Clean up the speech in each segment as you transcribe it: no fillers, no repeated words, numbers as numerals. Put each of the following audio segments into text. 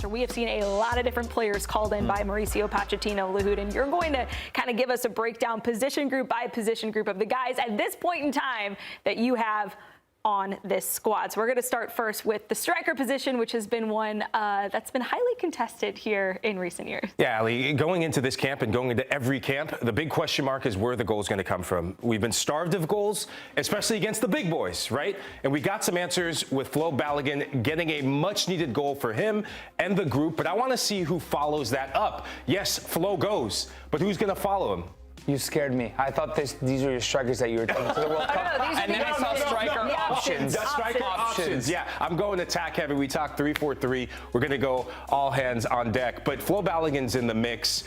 roster. We have seen a lot of different players called in by Mauricio Pochettino, Lahoud, and you're going to kind of give us a breakdown position group by position group of the guys at this point in time that you have on this squad. So we're going to start first with the striker position, which has been one that's been highly contested here in recent years. Yeah, Aly, going into this camp and going into every camp, the big question mark is where the goal's going to come from. We've been starved of goals, especially against the big boys, right? And we got some answers with Flo Balogun getting a much-needed goal for him and the group, but I want to see who follows that up. Yes, Flo goes, but who's going to follow him? You scared me. I thought these were your strikers that you were taking to the World Cup. And then I saw striker options. Striker options. Yeah, I'm going attack heavy. We talked 3-4-3. We're going to go all hands on deck. But Flo Balogun's in the mix.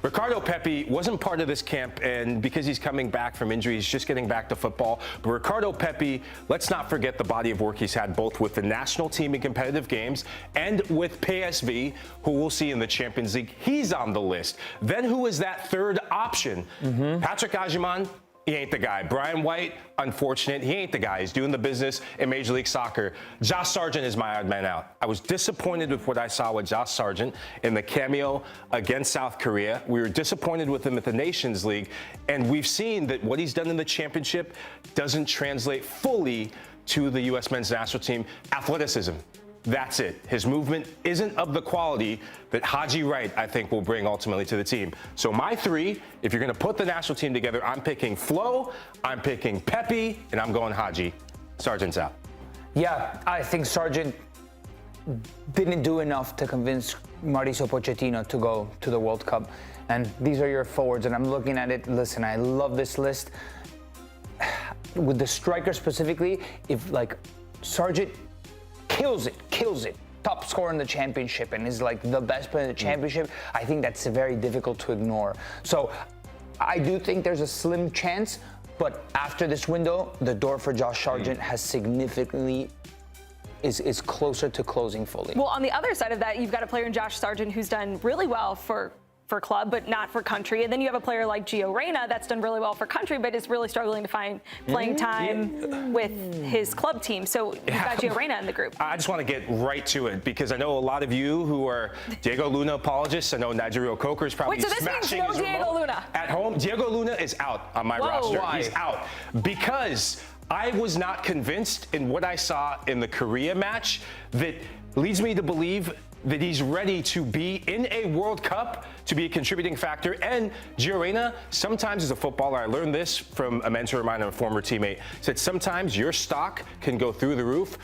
Ricardo Pepi wasn't part of this camp, and because he's coming back from injury, he's just getting back to football. But Ricardo Pepi, let's not forget the body of work he's had both with the national team in competitive games and with PSV, who we'll see in the Champions League. He's on the list. Then who is that third option? Patrick Agyemang. He ain't the guy. Brian White, unfortunate. He ain't the guy. He's doing the business in Major League Soccer. Josh Sargent is my odd man out. I was disappointed with what I saw with Josh Sargent in the cameo against South Korea. We were disappointed with him at the Nations League. And we've seen that what he's done in the championship doesn't translate fully to the U.S. men's national team. Athleticism. That's it. His movement isn't of the quality that Wright, I think, will bring ultimately to the team. So my three, if you're going to put the national team together, I'm picking Flo, I'm picking Pepi, and I'm going Haji. Sargent's out. Yeah, I think Sargent didn't do enough to convince Mauricio Pochettino to go to the World Cup. And these are your forwards, and I'm looking at it. Listen, I love this list. With the striker specifically, if like Sargent kills it, top scorer in the championship and is like the best player in the championship, I think that's very difficult to ignore. So I do think there's a slim chance, but after this window, the door for Josh Sargent has significantly is closer to closing fully. Well, on the other side of that, you've got a player in Josh Sargent who's done really well for club, but not for country. And then you have a player like Gio Reyna that's done really well for country, but is really struggling to find playing time with his club team. So you've got Gio Reyna in the group. I just want to get right to it because I know a lot of you who are Diego Luna apologists. I know Nigeria Coker is probably smashing his Diego remote Luna at home. Diego Luna is out on my roster. Why? He's out because I was not convinced in what I saw in the Korea match that leads me to believe that he's ready to be in a World Cup, to be a contributing factor. And Gio Reyna, sometimes as a footballer, I learned this from a mentor of mine and a former teammate, said sometimes your stock can go through the roof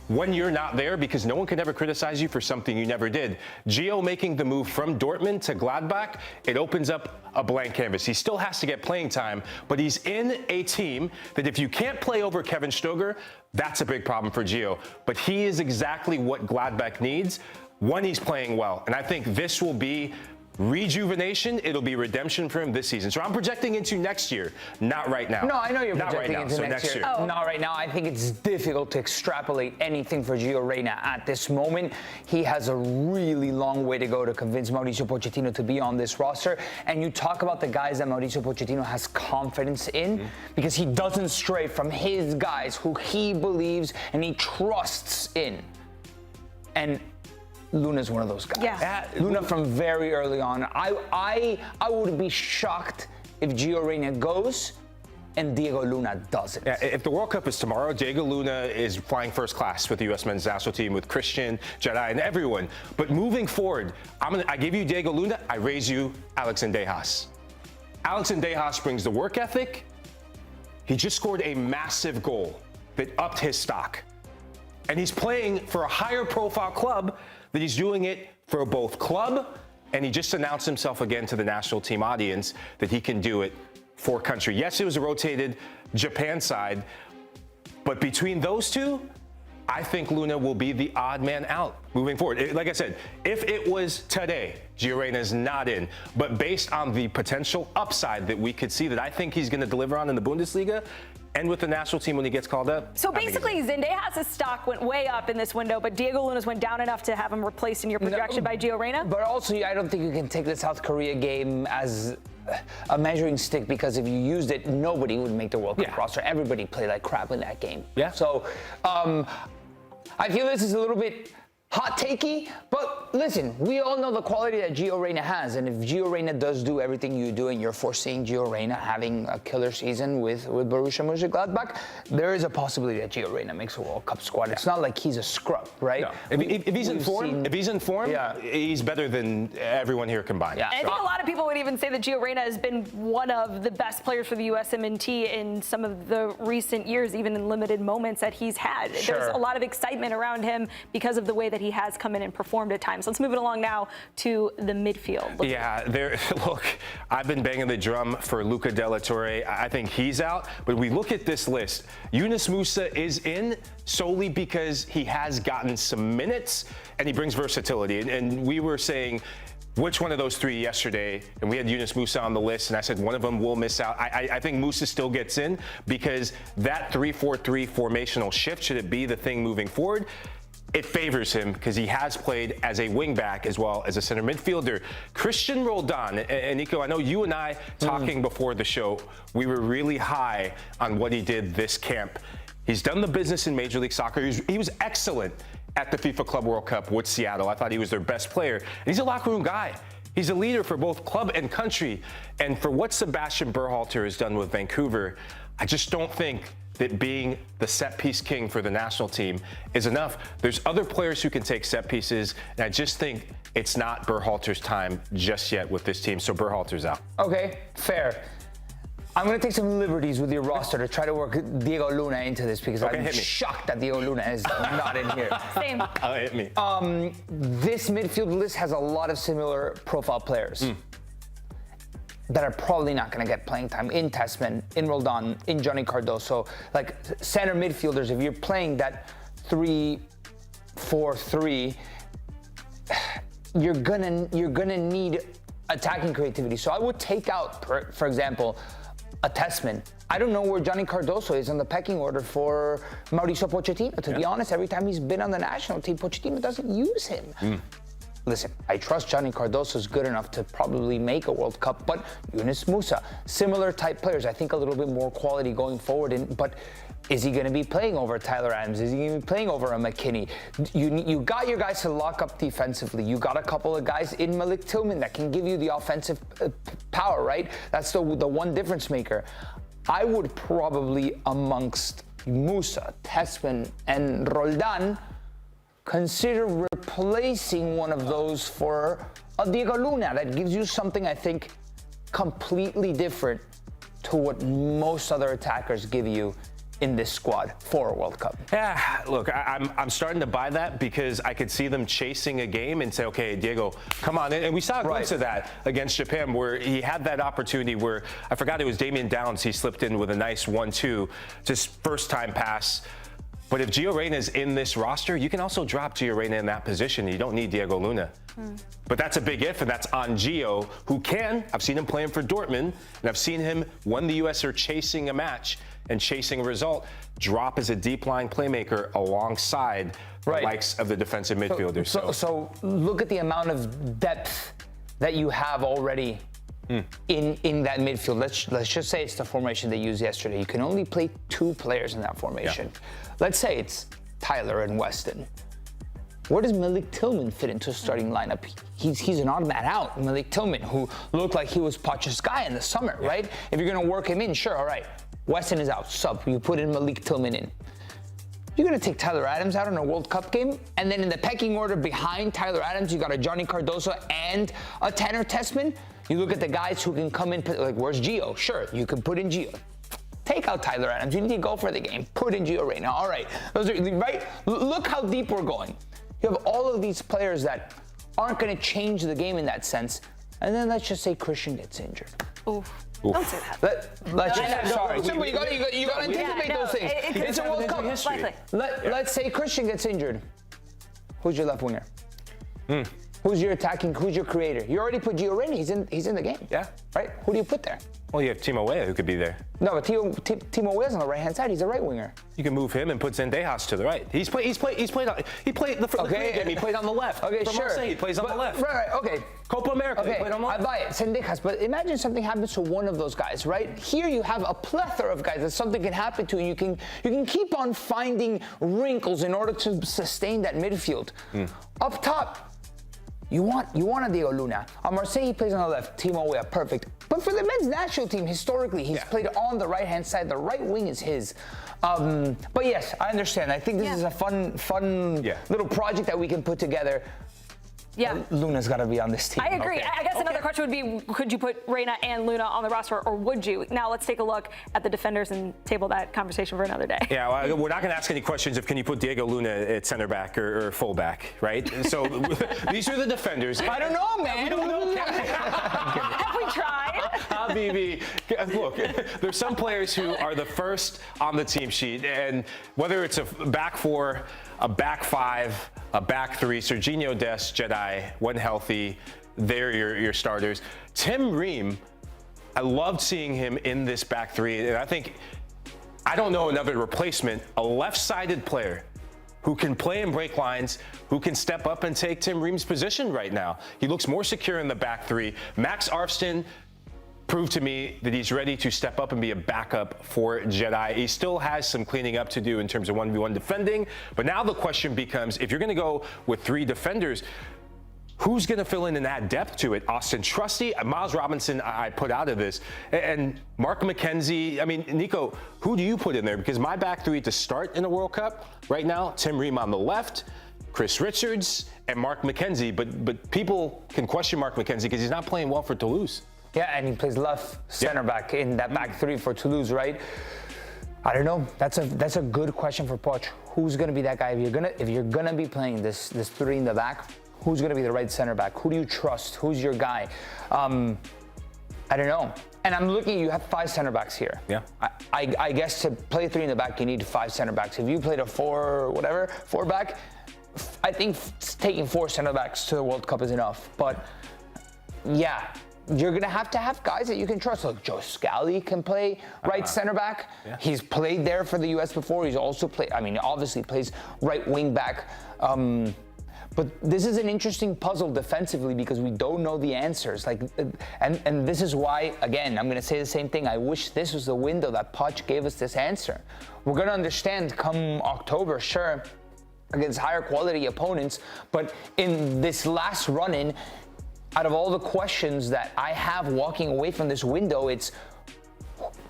when you're not there because no one can ever criticize you for something you never did. Gio making the move from Dortmund to Gladbach, it opens up a blank canvas. He still has to get playing time, but he's in a team that if you can't play over Kevin Stöger, that's a big problem for Gio. But he is exactly what Gladbach needs when he's playing well. And I think this will be rejuvenation. It'll be redemption for him this season. So I'm projecting into next year, not right now. No, I know you're not projecting right now, into so next year. Oh. Not right now. I think it's difficult to extrapolate anything for Gio Reyna at this moment. He has a really long way to go to convince Mauricio Pochettino to be on this roster. And you talk about the guys that Mauricio Pochettino has confidence in because he doesn't stray from his guys who he believes and he trusts in. And Luna's one of those guys. Yeah. Luna from very early on. I would be shocked if Gio Reyna goes and Diego Luna doesn't. Yeah, if the World Cup is tomorrow, Diego Luna is flying first class with the U.S. men's national team, with Christian, Jedi, and everyone. But moving forward, I give you Diego Luna, I raise you Alex Zendejas. Alex Zendejas brings the work ethic. He just scored a massive goal that upped his stock. And he's playing for a higher profile club that he's doing it for both club, and he just announced himself again to the national team audience that he can do it for country. Yes, it was a rotated Japan side, but between those two, I think Luna will be the odd man out moving forward. Like I said, if it was today, Gio Reyna is not in, but based on the potential upside that we could see that I think he's going to deliver on in the Bundesliga, and with the national team when he gets called up. So basically, Zendejas' stock went way up in this window, but Diego Luna's went down enough to have him replaced in your projection by Gio Reyna? But also, I don't think you can take the South Korea game as a measuring stick because if you used it, nobody would make the World Cup roster. Everybody played like crap in that game. Yeah. So I feel this is a little bit hot takey, but listen, we all know the quality that Gio Reyna has, and if Gio Reyna does do everything you do, and you're foreseeing Gio Reyna having a killer season with Borussia Mönchengladbach, there is a possibility that Gio Reyna makes a World Cup squad. It's not like he's a scrub, right? No. If he's in form, he's better than everyone here combined. Yeah. And I think a lot of people would even say that Gio Reyna has been one of the best players for the USMNT in some of the recent years, even in limited moments that he's had. Sure. There's a lot of excitement around him because of the way that he has come in and performed at times. Let's move it along now to the midfield. Yeah, look, I've been banging the drum for Luca de la Torre. I think he's out. But we look at this list. Yunus Musah is in solely because he has gotten some minutes and he brings versatility. And we were saying, which one of those three yesterday? And we had Yunus Musah on the list, and I said one of them will miss out. I think Musah still gets in because that 3-4-3 formational shift, should it be the thing moving forward, it favors him because he has played as a wingback as well as a center midfielder. Christian Roldan, and Nico, I know you and I talking before the show, we were really high on what he did this camp. He's done the business in Major League Soccer. He was excellent at the FIFA Club World Cup with Seattle. I thought he was their best player. And he's a locker room guy. He's a leader for both club and country. And for what Sebastian Berhalter has done with Vancouver, I just don't think that being the set piece king for the national team is enough. There's other players who can take set pieces, and I just think it's not Berhalter's time just yet with this team, so Berhalter's out. Okay, fair. I'm going to take some liberties with your roster to try to work Diego Luna into this because I'm shocked that Diego Luna is not in here. Same. Oh, hit me. This midfield list has a lot of similar profile players that are probably not going to get playing time in Tillman, in Roldan, in Johnny Cardoso. Like center midfielders, if you're playing that 3-4-3, you're gonna need attacking creativity. So I would take out, for example, a Tillman. I don't know where Johnny Cardoso is on the pecking order for Mauricio Pochettino. To be honest, every time he's been on the national team, Pochettino doesn't use him. Listen, I trust Johnny Cardoso is good enough to probably make a World Cup, but Yunus Musah, similar type players. I think a little bit more quality going forward. But is he going to be playing over Tyler Adams? Is he going to be playing over a McKinney? You got your guys to lock up defensively. You got a couple of guys in Malik Tillman that can give you the offensive power, right? That's the one difference maker. I would probably, amongst Musah, Tillman, and Roldan, consider replacing one of those for a Diego Luna. That gives you something, I think, completely different to what most other attackers give you in this squad for a World Cup. Yeah, look, I'm starting to buy that because I could see them chasing a game and say, okay, Diego, come on. And we saw a glimpse of that against Japan where he had that opportunity where, I forgot it was Damian Downs, he slipped in with a nice 1-2, just first time pass. But if Gio Reyna is in this roster, you can also drop Gio Reyna in that position. You don't need Diego Luna. But that's a big if, and that's on Gio, who can. I've seen him playing for Dortmund, and I've seen him, when the U.S. are chasing a match and chasing a result, drop as a deep line playmaker alongside the likes of the defensive midfielders. So look at the amount of depth that you have already in that midfield. Let's just say it's the formation they used yesterday. You can only play 2 players in that formation. Let's say it's Tyler and Weston. Where does Malik Tillman fit into a starting lineup? He's an odd man out. Malik Tillman, who looked like he was Poch's guy in the summer, right? If you're going to work him in, sure, all right. Weston is out, sub. You put in Malik Tillman in. You're going to take Tyler Adams out in a World Cup game, and then in the pecking order behind Tyler Adams, you got a Johnny Cardoso and a Tanner Tillman. You look at the guys who can come in, like, where's Gio? Sure, you can put in Gio. Take out Tyler Adams. You need to go for the game. Put in Gio Reyna. All right. Those are right. Look how deep we're going. You have all of these players that aren't going to change the game in that sense. And then let's just say Christian gets injured. Oof. Don't say that. Let's just, sorry. You got to anticipate those things. It's a World Cup. Let's say Christian gets injured. Who's your left winger? Who's your attacking? Who's your creator? You already put Gio Reyna. He's in the game. Yeah. Right? Who do you put there? Well, you have Timo Weah who could be there. No, but Timo Weah's on the right-hand side. He's a right winger. You can move him and put Zendejas to the right. He played the first game. He played on the left. Okay, From sure. Marseille, he plays on the left. Right, okay. Copa America, he Okay, played on the I left. buy it. Zendejas, but imagine something happens to one of those guys, right? Here you have a plethora of guys that something can happen to, and you can keep on finding wrinkles in order to sustain that midfield. Up top, you want a Diego Luna. On Marseille, he plays on the left. Timo Weah, perfect. But for the men's national team, historically, he's played on the right-hand side. The right wing is his. But yes, I understand. I think this is a fun little project that we can put together. Yeah. Luna's got to be on this team. I agree. Okay. I guess another question would be, could you put Reyna and Luna on the roster, or would you? Now let's take a look at the defenders and table that conversation for another day. Yeah, well, we're not going to ask any questions of can you put Diego Luna at center back or full back, right? So these are the defenders. I don't know, man. We don't know. Have we tried? Habibi, look, there's some players who are the first on the team sheet, and whether it's a back four, a back five, a back three, Sergino Dest, Jedi, when healthy, they're your starters. Tim Ream, I loved seeing him in this back three, and I don't know another replacement, a left-sided player who can play and break lines, who can step up and take Tim Ream's position right now. He looks more secure in the back three. Max Arfsten proved to me that he's ready to step up and be a backup for Jedi. He still has some cleaning up to do in terms of 1v1 defending, but now the question becomes, if you're going to go with three defenders, who's going to fill in and add depth to it? Austin Trusty, Miles Robinson, I put out of this, and Mark McKenzie. I mean, Nico, who do you put in there? Because my back three to start in the World Cup right now, Tim Ream on the left, Chris Richards, and Mark McKenzie. But people can question Mark McKenzie because he's not playing well for Toulouse. Yeah, and he plays left center back in that back three for Toulouse, right? I don't know. That's a good question for Poch. Who's gonna be that guy? If you're gonna be playing this three in the back, who's gonna be the right center back? Who do you trust? Who's your guy? I don't know. And I'm looking. You have 5 center backs here. Yeah. I guess to play three in the back, you need 5 center backs. If you played a 4 back, I think taking 4 center backs to the World Cup is enough. But yeah. You're going to have guys that you can trust. Look, Joe Scally can play right center back. Yeah. He's played there for the U.S. before. He's also played, obviously plays right wing back. But this is an interesting puzzle defensively because we don't know the answers. And this is why, again, I'm going to say the same thing. I wish this was the window that Poch gave us this answer. We're going to understand come October, sure, against higher quality opponents. But in this last run-in, out of all the questions that I have walking away from this window, it's,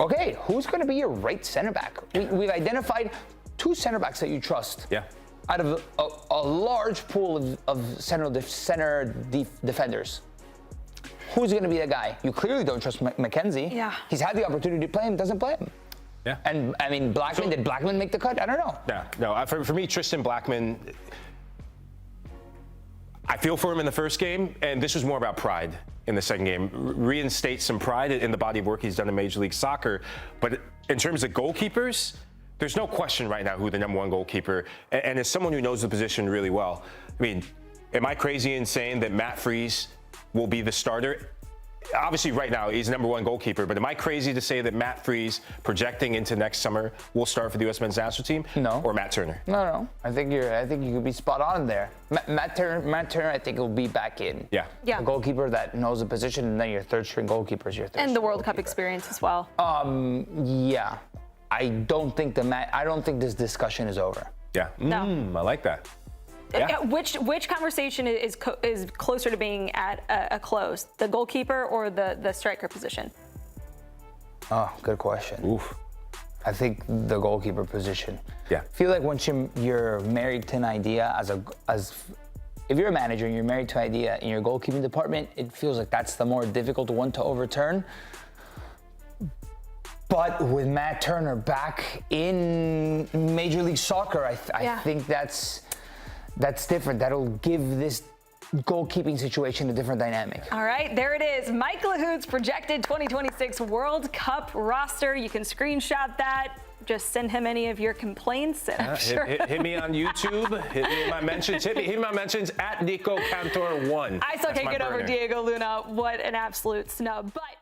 okay, who's going to be your right center back? We've identified 2 center backs that you trust. Yeah. Out of a large pool of center defenders. Who's going to be the guy? You clearly don't trust McKenzie. Yeah. He's had the opportunity to play him, doesn't play him. Yeah. And, Blackman, did Blackman make the cut? I don't know. Yeah, no, for me, Tristan Blackman, I feel for him in the first game, and this was more about pride in the second game. Reinstate some pride in the body of work he's done in Major League Soccer. But in terms of goalkeepers, there's no question right now who the number 1 goalkeeper, and as someone who knows the position really well, I mean, am I crazy in saying that Matt Freese will be the starter? Obviously, right now, he's number 1 goalkeeper, but am I crazy to say that Matt Freese, projecting into next summer, will start for the U.S. men's national team? No. Or Matt Turner? No. I think you could be spot on there. Matt Turner, I think will be back in. Yeah. A goalkeeper that knows the position, and then your third string goalkeeper is your third string. And the World Cup goalkeeper. experience as well. Yeah. I don't think this discussion is over. Yeah. No. I like that. Yeah. Which conversation is closer to being at a close, the goalkeeper or the striker position? Oh, good question. Oof. I think the goalkeeper position. Yeah. I feel like once you're married to an idea if you're a manager and you're married to an idea in your goalkeeping department, it feels like that's the more difficult one to overturn. But with Matt Turner back in Major League Soccer, I think that's different. That'll give this goalkeeping situation a different dynamic. All right, there it is. Mike Lahoud's projected 2026 World Cup roster. You can screenshot that. Just send him any of your complaints. And I'm sure. Hit me on YouTube. Hit me in my mentions. Hit me in my mentions at Nico Cantor 1. I still can't get over Diego Luna. What an absolute snub. But